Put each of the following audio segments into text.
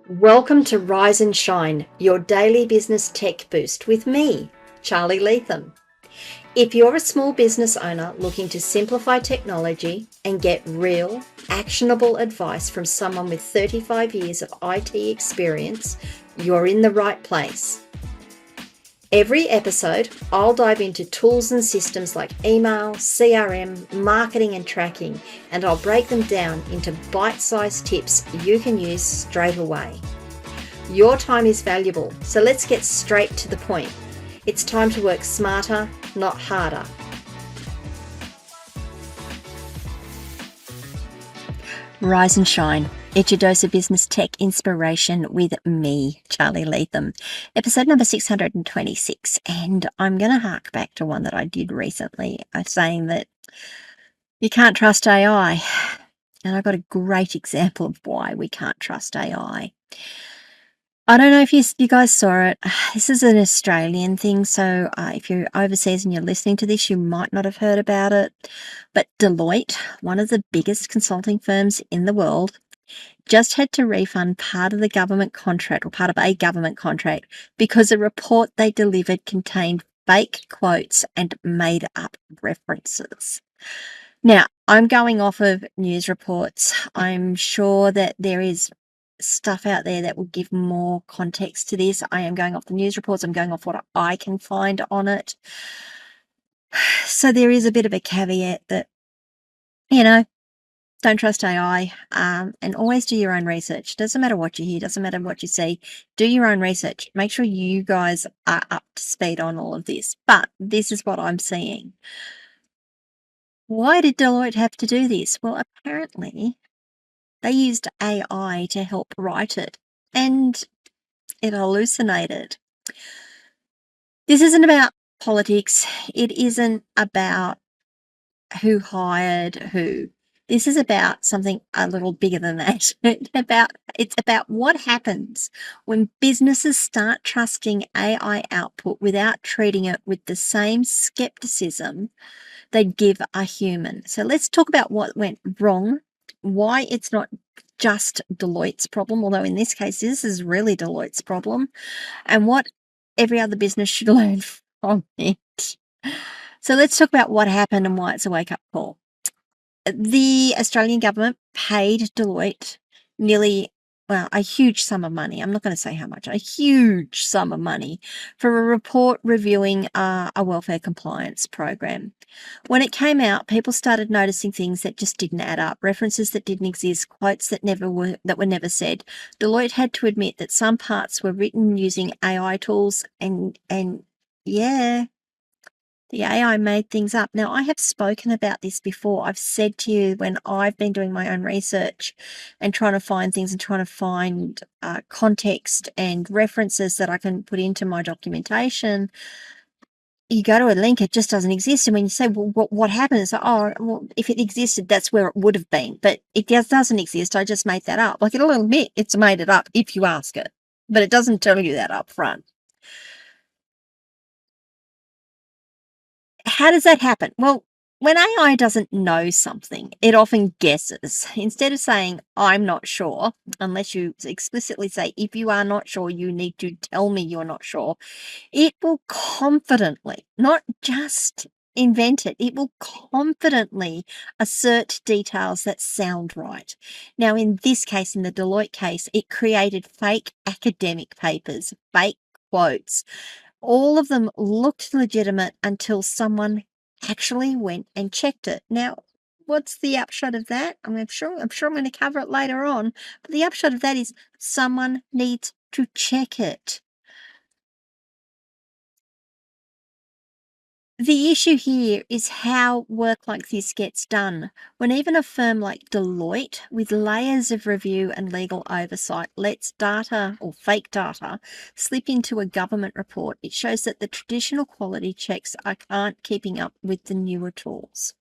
Welcome to Rise and Shine, your daily business tech boost with me, Charly Leetham. If you're a small business owner looking to simplify technology and get real, actionable advice from someone with 35 years of IT experience, you're in the right place. Every episode, I'll dive into tools and systems like email, CRM, marketing and tracking, and I'll break them down into bite-sized tips you can use straight away. Your time is valuable, so let's get straight to the point. It's time to work smarter, not harder. Rise and shine. It's your dose of business tech inspiration with me, Charly Leetham. Episode number 626. And I'm going to hark back to one that I did recently, saying that you can't trust AI. And I got a great example of why we can't trust AI. I don't know if you guys saw it. This is an Australian thing, so if you're overseas and you're listening to this, you might not have heard about it. But Deloitte, one of the biggest consulting firms in the world, just had to refund part of the government contract, or part of a government contract, because a report they delivered contained fake quotes and made up references. Now, I'm going off of news reports. I'm sure that there is stuff out there that will give more context to this. I am going off the news reports. I'm going off what I can find on it. So there is a bit of a caveat that, don't trust AI, and always do your own research. Doesn't matter what you hear, doesn't matter what you see. Do your own research. Make sure you guys are up to speed on all of this. But this is what I'm seeing. Why did Deloitte have to do this? Well, apparently they used AI to help write it, and it hallucinated. This isn't about politics. It isn't about who hired who. This is about something a little bigger than that. It's about what happens when businesses start trusting AI output without treating it with the same skepticism they'd give a human. So let's talk about what went wrong, why it's not just Deloitte's problem, although in this case, this is really Deloitte's problem, and what every other business should learn from it. So let's talk about what happened and why it's a wake-up call. The Australian government paid Deloitte a huge sum of money. I'm not going to say how much, a huge sum of money for a report reviewing a welfare compliance program. When it came out, people started noticing things that just didn't add up, references that didn't exist, quotes that were never said. Deloitte had to admit that some parts were written using AI tools, and yeah, the AI made things up. Now, I have spoken about this before. I've said to you, when I've been doing my own research and trying to find things and trying to find context and references that I can put into my documentation, you go to a link, it just doesn't exist. And when you say, well, what happens? Well, if it existed, that's where it would have been. But it just doesn't exist. I just made that up. Like, it'll admit it's made it up if you ask it, but it doesn't tell you that up front. How does that happen? Well, when AI doesn't know something, it often guesses. Instead of saying, I'm not sure, unless you explicitly say, if you are not sure, you need to tell me you're not sure, it will confidently, not just invent it, it will confidently assert details that sound right. Now, in this case, in the Deloitte case, it created fake academic papers, fake quotes. All of them looked legitimate until someone actually went and checked it. Now, what's the upshot of that? I'm sure I'm going to cover it later on, but the upshot of that is someone needs to check it. The issue here is how work like this gets done. When even a firm like Deloitte, with layers of review and legal oversight, lets data or fake data slip into a government report, it shows that the traditional quality checks aren't keeping up with the newer tools.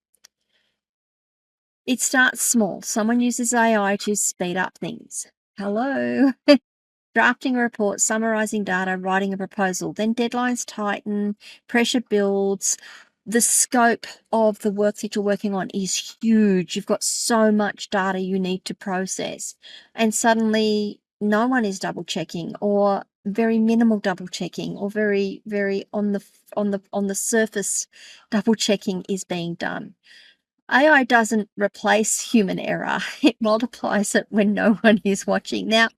It starts small. Someone uses AI to speed up things. Hello. Drafting a report, summarizing data, writing a proposal. Then deadlines tighten, pressure builds. The scope of the work that you're working on is huge. You've got so much data you need to process. And suddenly no one is double checking, or very minimal double checking, or very, very on the surface double checking is being done. AI doesn't replace human error. It multiplies it when no one is watching. Now,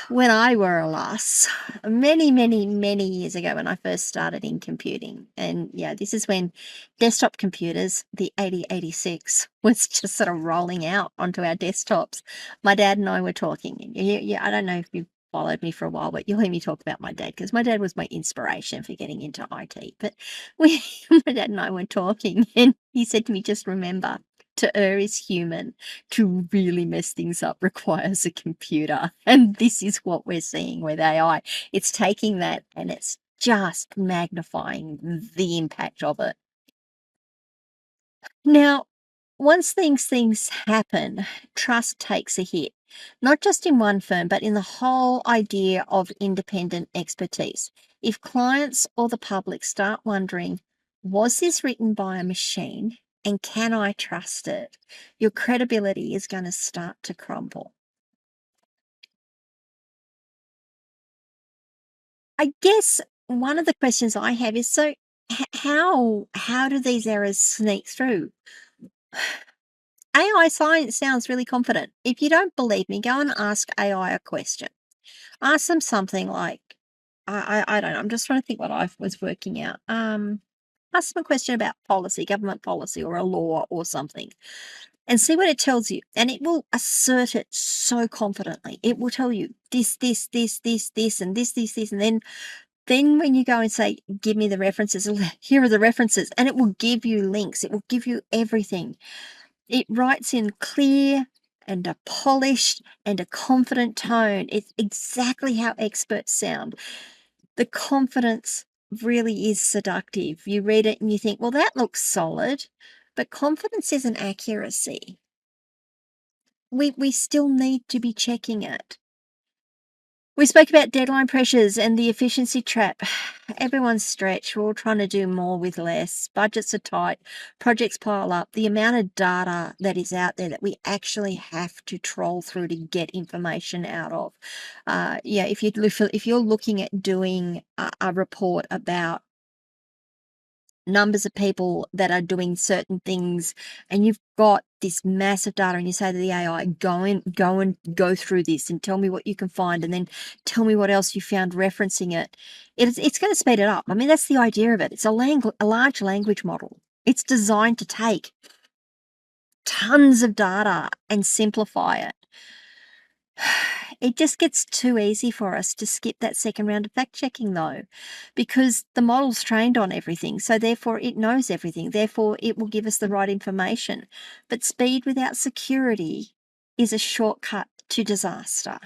when I were a lass, many, many, many years ago when I first started in computing, and yeah, this is when desktop computers, the 8086, was just sort of rolling out onto our desktops. My dad and I were talking, and yeah, I don't know if you've followed me for a while, but you'll hear me talk about my dad because my dad was my inspiration for getting into IT. But my dad and I were talking, and he said to me, just remember, to err is human. To really mess things up requires a computer. And this is what we're seeing with AI. It's taking that and it's just magnifying the impact of it. Now, once things happen, trust takes a hit, not just in one firm, but in the whole idea of independent expertise. If clients or the public start wondering, was this written by a machine and can I trust it? Your credibility is going to start to crumble. I guess one of the questions I have is, so how do these errors sneak through? AI science sounds really confident. If you don't believe me, go and ask AI a question. Ask them something like, I don't know. I'm just trying to think what I was working out. Ask them a question about policy, government policy, or a law or something, and see what it tells you. And it will assert it so confidently. It will tell you this, and this, and then when you go and say, give me the references, here are the references, and it will give you links. It will give you everything. It writes in clear and a polished and a confident tone. It's exactly how experts sound. The confidence really is seductive. You read it and you think, well, that looks solid, but confidence isn't accuracy. We still need to be checking it. We spoke about deadline pressures and the efficiency trap. Everyone's stretched. We're all trying to do more with less. Budgets are tight. Projects pile up. The amount of data that is out there that we actually have to troll through to get information out of. Yeah, if you're looking at doing a report about numbers of people that are doing certain things, and you've got this massive data, and you say to the AI, go through this and tell me what you can find, and then tell me what else you found referencing it. It's going to speed it up. I mean, that's the idea of it. It's a large language model. It's designed to take tons of data and simplify it. It just gets too easy for us to skip that second round of fact checking, though, because the model's trained on everything. So therefore it knows everything. Therefore it will give us the right information. But speed without security is a shortcut to disaster.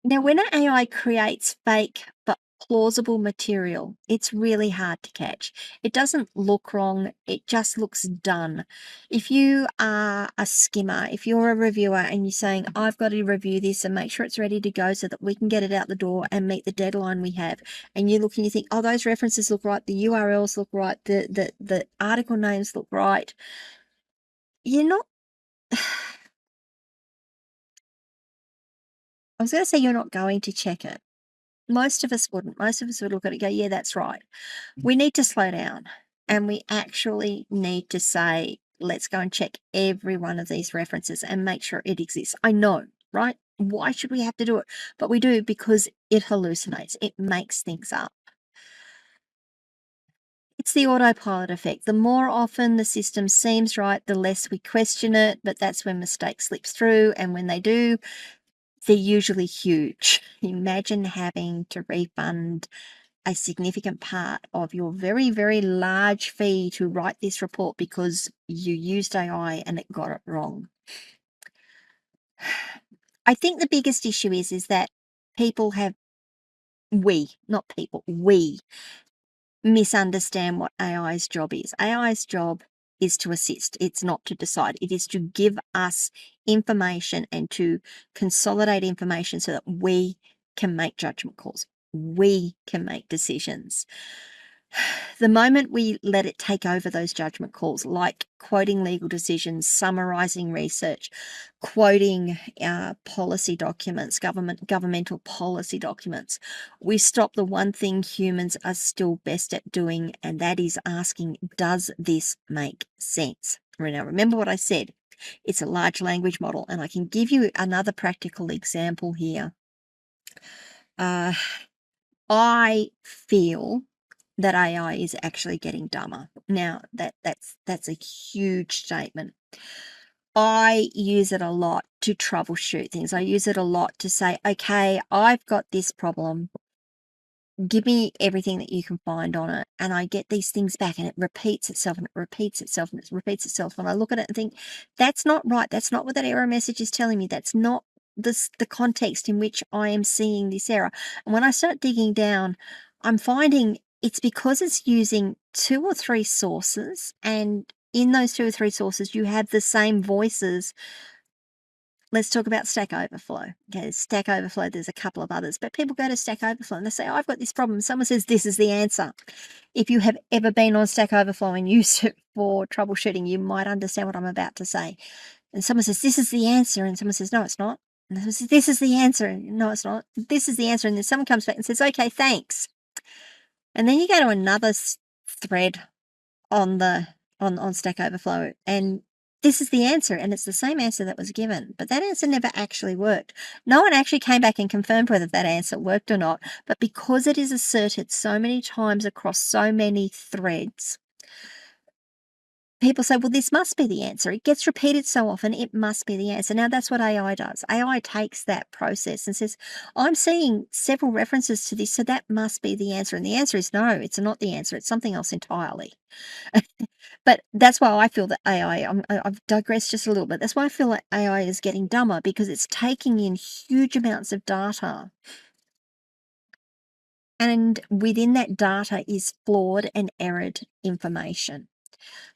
Now, when an AI creates fake but plausible material, it's really hard to catch. It doesn't look wrong, it just looks done. If you are a skimmer, if you're a reviewer and you're saying, I've got to review this and make sure it's ready to go so that we can get it out the door and meet the deadline we have, and you look and you think, oh, those references look right, the URLs look right, the article names look right, you're not. I was going to say you're not going to check it. Most of us wouldn't. Most of us would look at it and go, yeah, that's right. We need to slow down, and we actually need to say, let's go and check every one of these references and make sure it exists. I know, right? Why should we have to do it? But we do, because it hallucinates. It makes things up. It's the autopilot effect. The more often the system seems right, the less we question it, but that's when mistakes slip through, and when they do, they're usually huge. Imagine having to refund a significant part of your very, very large fee to write this report because you used AI and it got it wrong. I think the biggest issue is that people have, not people, we misunderstand what AI's job is. AI's job is to assist. It's not to decide. It is to give us information and to consolidate information so that we can make judgment calls. We can make decisions. The moment we let it take over those judgment calls, like quoting legal decisions, summarizing research, quoting policy documents, governmental policy documents, we stop the one thing humans are still best at doing, and that is asking, does this make sense? Now, remember what I said. It's a large language model, and I can give you another practical example here. I feel that AI is actually getting dumber. Now, that's a huge statement. I use it a lot to troubleshoot things. I use it a lot to say, okay, I've got this problem. Give me everything that you can find on it. And I get these things back, and it repeats itself and it repeats itself and it repeats itself. And I look at it and think, that's not right. That's not what that error message is telling me. That's not the context in which I am seeing this error. And when I start digging down, I'm finding it's because it's using 2 or 3 sources. And in those 2 or 3 sources, you have the same voices. Let's talk about Stack Overflow. Okay, Stack Overflow, there's a couple of others, but people go to Stack Overflow and they say, oh, I've got this problem. Someone says, this is the answer. If you have ever been on Stack Overflow and used it for troubleshooting, you might understand what I'm about to say. And someone says, this is the answer. And someone says, no, it's not. And someone says, this is the answer. And no, it's not. This is the answer. And then someone comes back and says, okay, thanks. And then you go to another thread on Stack Overflow, and this is the answer, and it's the same answer that was given, but that answer never actually worked. No one actually came back and confirmed whether that answer worked or not, but because it is asserted so many times across so many threads, people say, well, this must be the answer. It gets repeated so often, it must be the answer. Now, that's what AI does. AI takes that process and says, I'm seeing several references to this, so that must be the answer. And the answer is no, it's not the answer. It's something else entirely. But that's why I feel that AI, I've digressed just a little bit. That's why I feel like AI is getting dumber, because it's taking in huge amounts of data. And within that data is flawed and errored information.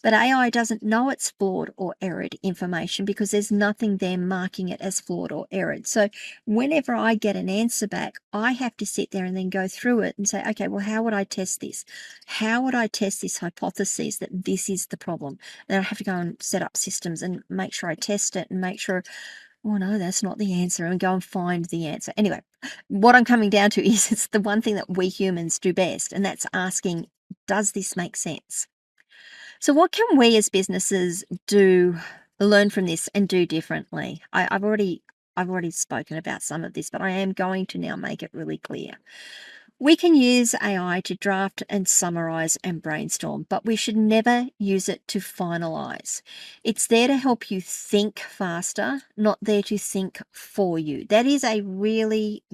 But AI doesn't know it's flawed or errored information because there's nothing there marking it as flawed or errored. So whenever I get an answer back, I have to sit there and then go through it and say, okay, well, how would I test this? How would I test this hypothesis that this is the problem? And I have to go and set up systems and make sure I test it and make sure, oh no, that's not the answer, and go and find the answer. Anyway, what I'm coming down to is it's the one thing that we humans do best, and that's asking, does this make sense? So what can we as businesses learn from this and do differently? I've already spoken about some of this, but I am going to now make it really clear. We can use AI to draft and summarize and brainstorm, but we should never use it to finalize. It's there to help you think faster, not there to think for you. That is a really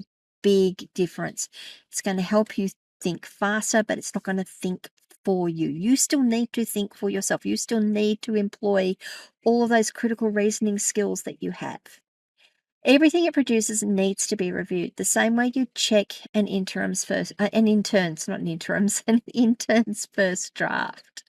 big difference. It's going to help you think faster, but it's not going to think for you. You still need to think for yourself. You still need to employ all of those critical reasoning skills that you have. Everything it produces needs to be reviewed the same way you check an intern's first draft.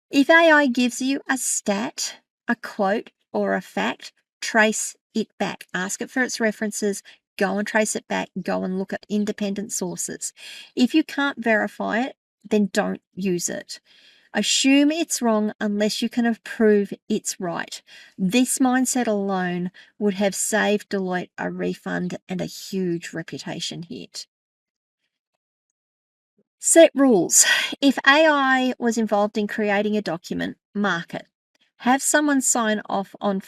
If AI gives you a stat, a quote, or a fact, trace it back. Ask it for its references. Go and trace it back. Go and look at independent sources. If you can't verify it, then don't use it. Assume it's wrong unless you can prove it's right. This mindset alone would have saved Deloitte a refund and a huge reputation hit. Set rules. If AI was involved in creating a document, mark it. Have someone sign off on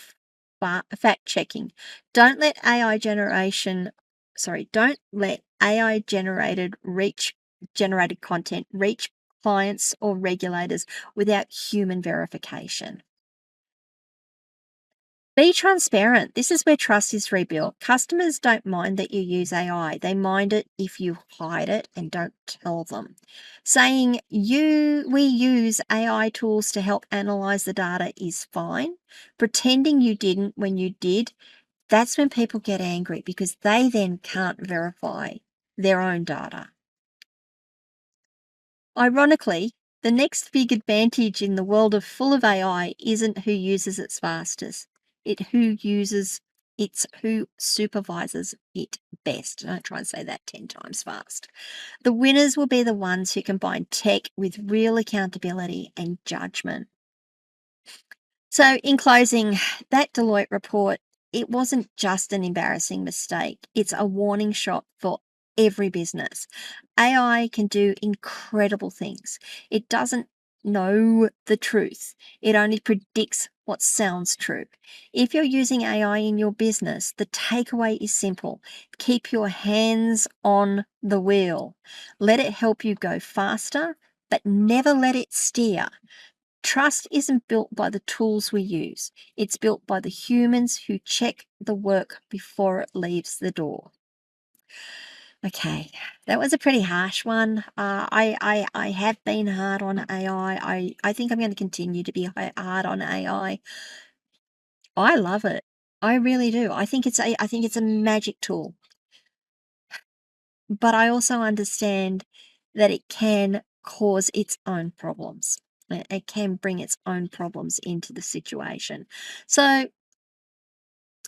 fact checking. Don't let AI generated content reach clients or regulators without human verification. Be transparent. This is where trust is rebuilt. Customers don't mind that you use AI. They mind it if you hide it and don't tell them. Saying we use AI tools to help analyze the data is fine. Pretending you didn't when you did, that's when people get angry, because they then can't verify their own data. Ironically, the next big advantage in the world full of AI isn't who uses it fastest. It's who uses It's who supervises it best. Don't try and say that 10 times fast. The winners will be the ones who combine tech with real accountability and judgment. So, in closing, that Deloitte report, it wasn't just an embarrassing mistake. It's a warning shot for every business. AI can do incredible things. It doesn't know the truth. It only predicts what sounds true. If you're using AI in your business, the takeaway is simple. Keep your hands on the wheel. Let it help you go faster, but never let it steer. Trust isn't built by the tools we use. It's built by the humans who check the work before it leaves the door. Okay, that was a pretty harsh one. I have been hard on AI. I think I'm going to continue to be hard on AI. I love it. I really do. I think it's a magic tool. But I also understand that it can cause its own problems. It can bring its own problems into the situation. So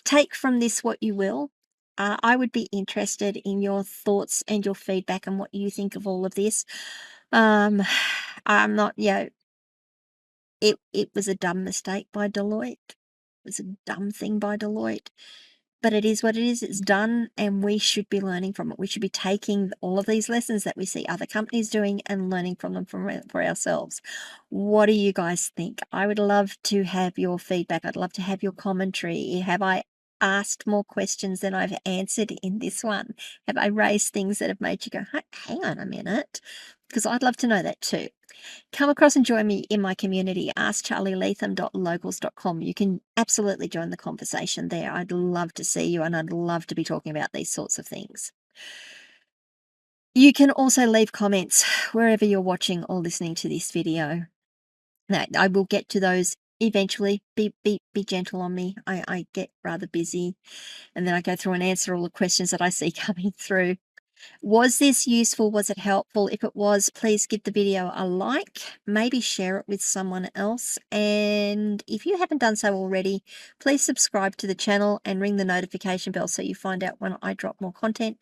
take from this what you will. I would be interested in your thoughts and your feedback on what you think of all of this. I'm not, it was a dumb mistake by Deloitte. It was a dumb thing by Deloitte. But it is what it is. It's done, and we should be learning from it. We should be taking all of these lessons that we see other companies doing and learning from them for ourselves. What do you guys think? I would love to have your feedback. I'd love to have your commentary. Have I asked more questions than I've answered in this one? Have I raised things that have made you go, hang on a minute? Because I'd love to know that too. Come across and join me in my community, askcharlyleetham.locals.com. You can absolutely join the conversation there. I'd love to see you, and I'd love to be talking about these sorts of things. You can also leave comments wherever you're watching or listening to this video. Now, I will get to those eventually. Be gentle on me. I get rather busy, and then I go through and answer all the questions that I see coming through. Was this useful? Was it helpful? If it was, please give the video a like, maybe share it with someone else. And if you haven't done so already, please subscribe to the channel and ring the notification bell so you find out when I drop more content.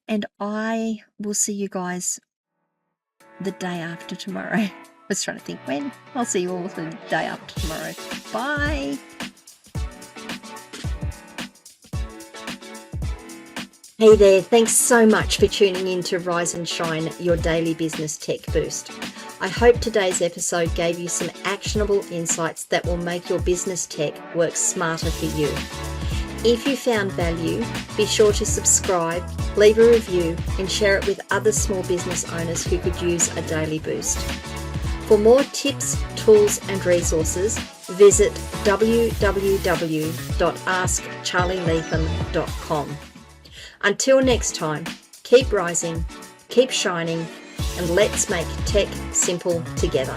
And I will see you guys the day after tomorrow. I was trying to think when. I'll see you all the day after tomorrow. Bye. Hey there, thanks so much for tuning in to Rise and Shine, your daily business tech boost. I hope today's episode gave you some actionable insights that will make your business tech work smarter for you. If you found value, be sure to subscribe, leave a review, and share it with other small business owners who could use a daily boost. For more tips, tools, and resources, visit www.askcharlyleetham.com. Until next time, keep rising, keep shining, and let's make tech simple together.